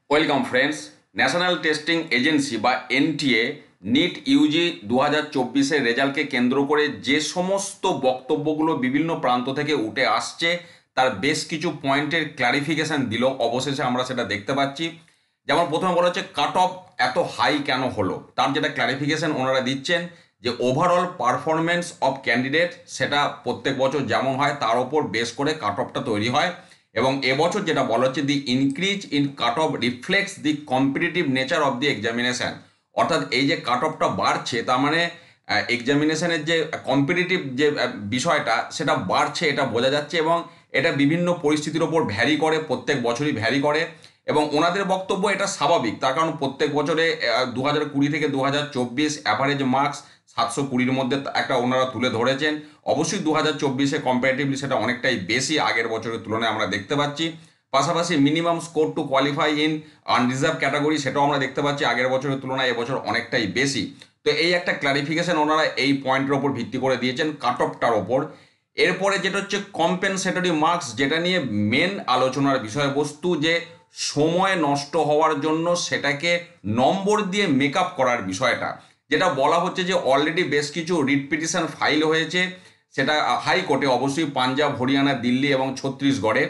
Welcome friends. National testing agency বা NTA NEET Yuji 2024-এর রেজাল্টকে কেন্দ্র করে যে সমস্ত বক্তব্যগুলো বিভিন্ন প্রান্ত থেকে উঠে আসছে তার বেশ কিছু পয়েন্টের ক্লারিফিকেশন দিল। অবশেষে আমরা সেটা দেখতে পাচ্ছি। যেমন প্রথমে বলা হচ্ছে কাট অফ এত হাই কেন হলো, তার যেটা ক্লারিফিকেশন ওনারা দিচ্ছেন যে ওভারঅল পারফরমেন্স অফ ক্যান্ডিডেট সেটা প্রত্যেক বছর যেমন হয় তার ওপর বেস করে কাট অফটা তৈরি হয়। এবং এবছর যেটা বলা হচ্ছে the increase in cut off reflects the competitive nature of the examination. অর্থাৎ এই যে কাট অফটা বাড়ছে তার মানে এক্সামিনেশনের যে কম্পিটিটিভ যে বিষয়টা সেটা বাড়ছে, এটা বোঝা যাচ্ছে। এবং এটা বিভিন্ন পরিস্থিতির ওপর ভ্যারি করে, প্রত্যেক বছরই ভ্যারি করে। এবং ওনাদের বক্তব্য এটা স্বাভাবিক, তার কারণ প্রত্যেক বছরে 2020 থেকে 2024 অ্যাভারেজ মার্কস 720-র মধ্যে একটা ওনারা তুলে ধরেছেন। অবশ্যই 2024-এ কম্পারেটিভলি সেটা অনেকটাই বেশি আগের বছরের তুলনায় আমরা দেখতে পাচ্ছি। পাশাপাশি minimum score to qualify in unreserved category সেটাও আমরা দেখতে পাচ্ছি আগের বছরের তুলনায় এবছর অনেকটাই বেশি। তো এই একটা ক্লারিফিকেশন ওনারা এই পয়েন্টের ওপর ভিত্তি করে দিয়েছেন কাট অফটার ওপর। এরপরে যেটা হচ্ছে কম্পেনসেটরি মার্কস, যেটা নিয়ে মেন আলোচনার বিষয়বস্তু, যে সময় নষ্ট হওয়ার জন্য সেটাকে নম্বর দিয়ে মেকআপ করার বিষয়টা, যেটা বলা হচ্ছে যে অলরেডি বেশ কিছু রিট পিটিশন ফাইল হয়েছে, সেটা হাইকোর্টে, অবশ্যই পাঞ্জাব, হরিয়ানা, দিল্লি এবং ছত্তিশগড়ে।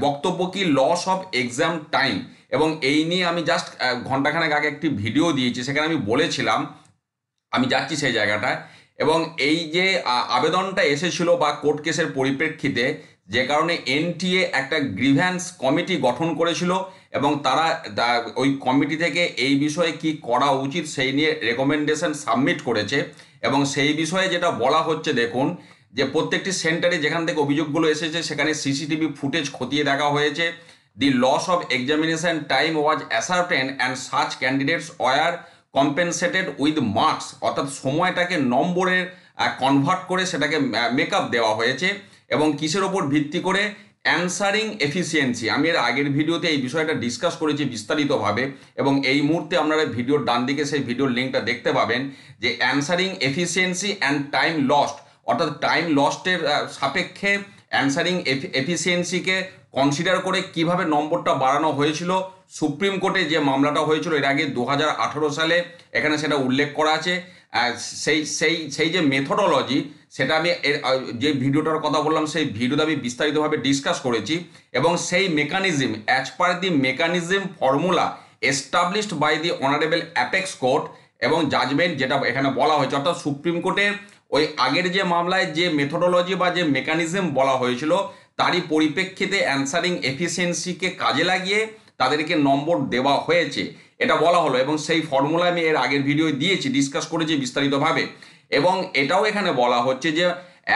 বক্তব্য কি লস অফ এক্সাম টাইম, এবং এই নিয়ে আমি জাস্ট ঘন্টাখানেক আগে একটি ভিডিও দিয়েছি, সেখানে আমি বলেছিলাম আমি যাচ্ছি সেই জায়গাটায়। এবং এই যে আবেদনটা এসেছিল বা কোর্ট কেসের পরিপ্রেক্ষিতে, যে কারণে এনটিএ একটা গ্রিভ্যান্স কমিটি গঠন করেছিল এবং তারা ওই কমিটি থেকে এই বিষয়ে কি করা উচিত সেই নিয়ে রেকমেন্ডেশন সাবমিট করেছে। এবং সেই বিষয়ে যেটা বলা হচ্ছে, দেখুন যে প্রত্যেকটি সেন্টারে যেখান থেকে অভিযোগগুলো এসেছে সেখানে সিসিটিভি ফুটেজ খতিয়ে দেখা হয়েছে। The loss of examination time was ascertained and such candidates were compensated with marks, অর্থাৎ সময়টাকে নম্বরের কনভার্ট করে সেটাকে মেকআপ দেওয়া হয়েছে। এবং কিসের ওপর ভিত্তি করে? Answering efficiency. আমি এর আগের ভিডিওতে এই বিষয়টা ডিসকাস করেছি বিস্তারিতভাবে, এবং এই মুহূর্তে আপনারা ভিডিওর ডান দিকে সেই ভিডিওর লিঙ্কটা দেখতে পাবেন, যে answering efficiency and time lost, অর্থাৎ টাইম লস্টের সাপেক্ষে অ্যান্সারিং এফিসিয়েন্সিকে কনসিডার করে কিভাবে নম্বরটা বাড়ানো হয়েছিল। সুপ্রিম কোর্টে যে মামলাটা হয়েছিল এর আগে 2018 সালে, এখানে সেটা উল্লেখ করা আছে। সেই সেই সেই যে মেথোডোলজি, সেটা আমি যে ভিডিওটার কথা বললাম সেই ভিডিওতে আমি বিস্তারিতভাবে ডিসকাস করেছি। এবং সেই mechanism, as per the mechanism formula established by the honourable apex court, এবং জাজমেন্ট যেটা এখানে বলা হয়েছে, অর্থাৎ সুপ্রিম কোর্টের ওই আগের যে মামলায় যে মেথোডোলজি বা যে মেকানিজম বলা হয়েছিল তারই পরিপ্রেক্ষিতে অ্যান্সারিং এফিসিয়েন্সিকে কাজে লাগিয়ে তাদেরকে নম্বর দেওয়া হয়েছে, এটা বলা হলো। এবং সেই ফর্মুলা আমি এর আগের ভিডিও দিয়েছি, ডিসকাস করেছি বিস্তারিতভাবে। এবং এটাও এখানে বলা হচ্ছে যে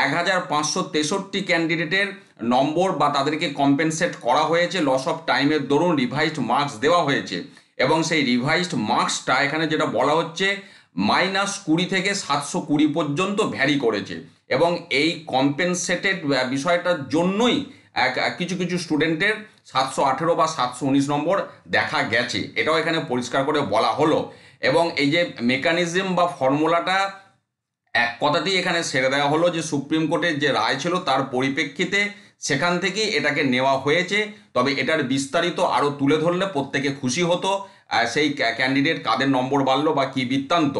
1563 ক্যান্ডিডেটের নম্বর বা তাদেরকে কম্পেনসেট করা হয়েছে লস অফ টাইমের দরুন রিভাইজড মার্কস দেওয়া হয়েছে। এবং সেই রিভাইজড মার্কসটা এখানে যেটা বলা হচ্ছে -20 থেকে 720 পর্যন্ত ভ্যারি করেছে। এবং এই কম্পেনসেটেড বিষয়টার জন্যই কিছু কিছু স্টুডেন্টের 718 বা 719 নম্বর দেখা গেছে, এটাও এখানে পরিষ্কার করে বলা হলো। এবং এই যে মেকানিজম বা ফর্মুলাটা এক কথাতেই এখানে সেরে দেওয়া হলো, যে সুপ্রিম কোর্টের যে রায় ছিল তার পরিপ্রেক্ষিতে সেখান থেকেই এটাকে নেওয়া হয়েছে। তবে এটার বিস্তারিত আরও তুলে ধরলে প্রত্যেকে খুশি হতো, সেই ক্যান্ডিডেট কাদের নম্বর বাড়লো বা কী বৃত্তান্ত।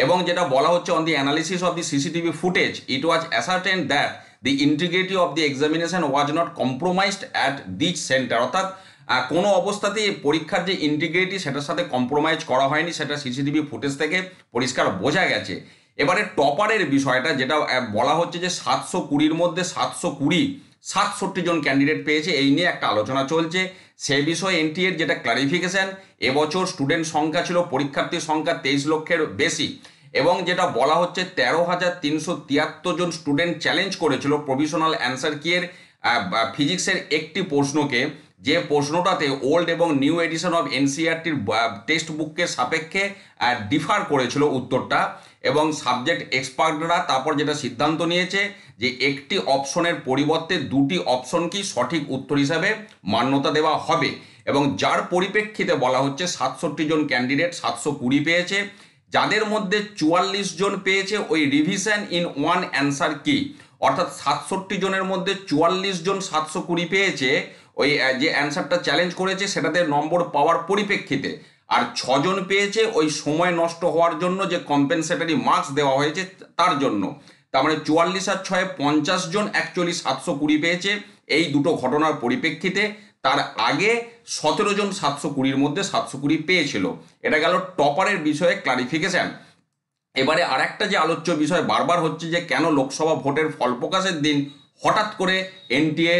এবং যেটা বলা হচ্ছে on the analysis of the CCTV footage it was ascertain that the integrity of the examination was not compromised at this centre, অর্থাৎ কোনো অবস্থাতেই পরীক্ষার যে ইন্টিগ্রিটি সেটার সাথে কম্প্রোমাইজ করা হয়নি, সেটা সিসিটিভি ফুটেজ থেকে পরিষ্কার বোঝা গেছে। এবারে টপারের বিষয়টা যেটা বলা হচ্ছে যে 720-র মধ্যে 720 67 জন ক্যান্ডিডেট পেয়েছে, এই নিয়ে একটা আলোচনা চলছে। সে বিষয়ে এনটিএর যেটা ক্লারিফিকেশন, এবছর স্টুডেন্ট সংখ্যা ছিল, পরীক্ষার্থীর সংখ্যা 23 লক্ষের বেশি। এবং যেটা বলা হচ্ছে 13,373 জন স্টুডেন্ট চ্যালেঞ্জ করেছিল প্রভিশনাল অ্যান্সার কিয়ের ফিজিক্সের একটি প্রশ্নকে, যে প্রশ্নটাতে ওল্ড এবং নিউ এডিশন অফ এনসিইআরটির টেক্সট বুকের সাপেক্ষে ডিফার করেছিল উত্তরটা। এবং সাবজেক্ট এক্সপার্টরা তারপর যেটা সিদ্ধান্ত নিয়েছে যে একটি অপশনের পরিবর্তে দুটি অপশনকেই সঠিক উত্তর হিসাবে মান্যতা দেওয়া হবে। এবং যার পরিপ্রেক্ষিতে বলা হচ্ছে 67 জন ক্যান্ডিডেট 720 পেয়েছে, যাদের মধ্যে 44 জন পেয়েছে ওই রিভিশন ইন ওয়ান অ্যান্সার কি, অর্থাৎ 67 জনের মধ্যে 44 জন 720 পেয়েছে ওই যে অ্যান্সারটা চ্যালেঞ্জ করেছে সেটাতে নম্বর পাওয়ার পরিপ্রেক্ষিতে, আর 6 জন পেয়েছে ওই সময় নষ্ট হওয়ার জন্য যে কম্পেনসেটারি মার্কস দেওয়া হয়েছে তার জন্য। তার মানে 44 আর 6 50 জন অ্যাকচুয়ালি 720 পেয়েছে এই দুটো ঘটনার পরিপ্রেক্ষিতে। তার আগে 17 জন 720-র মধ্যে 720 পেয়েছিল। এটা গেল টপারের বিষয়ে ক্লারিফিকেশন। এবারে আর একটা যে আলোচ্য বিষয় বারবার হচ্ছে যে কেন লোকসভা ভোটের ফল প্রকাশের দিন হঠাৎ করে এনটিএ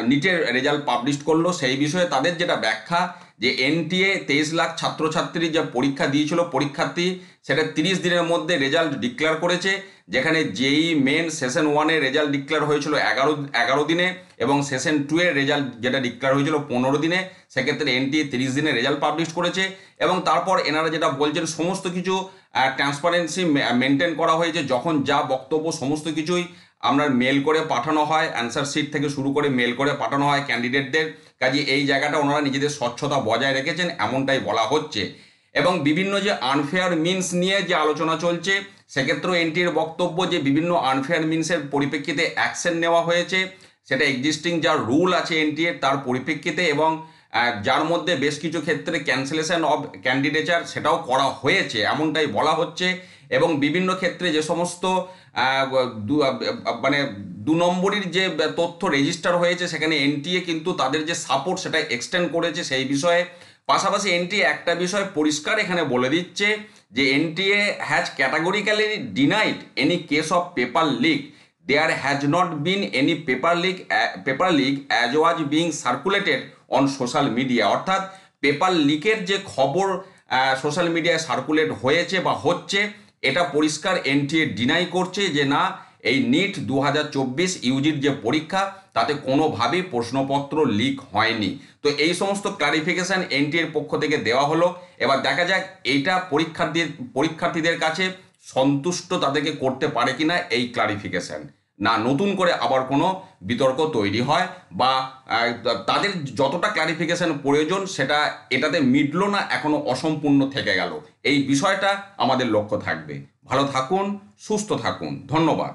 নিটের রেজাল্ট পাবলিশ করলো, সেই বিষয়ে তাদের যেটা ব্যাখ্যা যে এনটিএ 23 লাখ ছাত্রছাত্রী যে পরীক্ষা দিয়েছিল পরীক্ষার্থী, সেটা 30 দিনের মধ্যে রেজাল্ট ডিক্লেয়ার করেছে, যেখানে জেই মেন সেশন 1-এর রেজাল্ট ডিক্লেয়ার হয়েছিল 11 দিনে এবং সেশন 2-এর রেজাল্ট যেটা ডিক্লেয়ার হয়েছিল 15 দিনে। সেক্ষেত্রে এনটিএ 30 দিনে রেজাল্ট পাবলিশ করেছে এবং তারপর এনারা যেটা বলছেন সমস্ত কিছু ট্রান্সপারেন্সি মেনটেন করা হয়েছে। যখন যা বক্তব্য সমস্ত কিছুই আপনার মেল করে পাঠানো হয়, অ্যান্সার শিট থেকে শুরু করে মেল করে পাঠানো হয় ক্যান্ডিডেটদের, কাজে এই জায়গাটা ওনারা নিজেদের স্বচ্ছতা বজায় রেখেছেন এমনটাই বলা হচ্ছে। এবং বিভিন্ন যে আনফেয়ার মিনস নিয়ে যে আলোচনা চলছে সেক্ষেত্রেও এনটিএর বক্তব্য যে বিভিন্ন আনফেয়ার মিনসের পরিপ্রেক্ষিতে অ্যাকশন নেওয়া হয়েছে, সেটা এক্সিস্টিং যা রুল আছে এনটিএর তার পরিপ্রেক্ষিতে, এবং যার মধ্যে বেশ কিছু ক্ষেত্রে ক্যান্সেলেশন অফ ক্যান্ডিডেচার সেটাও করা হয়েছে এমনটাই বলা হচ্ছে। এবং বিভিন্ন ক্ষেত্রে যে সমস্ত মানে 2 নম্বরের যে তথ্য রেজিস্টার হয়েছে সেখানে এনটিএ কিন্তু তাদের যে সাপোর্ট সেটা এক্সটেন্ড করেছে সেই বিষয়ে। পাশাপাশি এনটিএ একটা বিষয় পরিষ্কার এখানে বলে দিচ্ছে যে NTA has categorically denied any case of paper leak. There has not been any paper leak as was being circulated on social media। অর্থাৎ পেপার লিকের যে খবর সোশ্যাল মিডিয়ায় সার্কুলেট হয়েছে বা হচ্ছে এটা পরিষ্কার এনটিএ ডিনাই করছে যে না, এই নিট 2024 ইউজির যে পরীক্ষা তাতে কোনোভাবেই প্রশ্নপত্র লিক হয়নি। তো এই সমস্ত ক্লারিফিকেশন এনটিএর পক্ষ থেকে দেওয়া হলো। এবার দেখা যাক এইটা পরীক্ষার্থীদের কাছে সন্তুষ্ট তাদেরকে করতে পারে কিনা এই ক্লারিফিকেশন, না নতুন করে আবার কোনো বিতর্ক তৈরি হয় বা তাদের যতটা ক্লারিফিকেশন প্রয়োজন সেটা এটাতে মিটলো না, এখনো অসম্পূর্ণ থেকে গেল। এই বিষয়টা আমাদের লক্ষ্য থাকবে। ভালো থাকুন, সুস্থ থাকুন, ধন্যবাদ।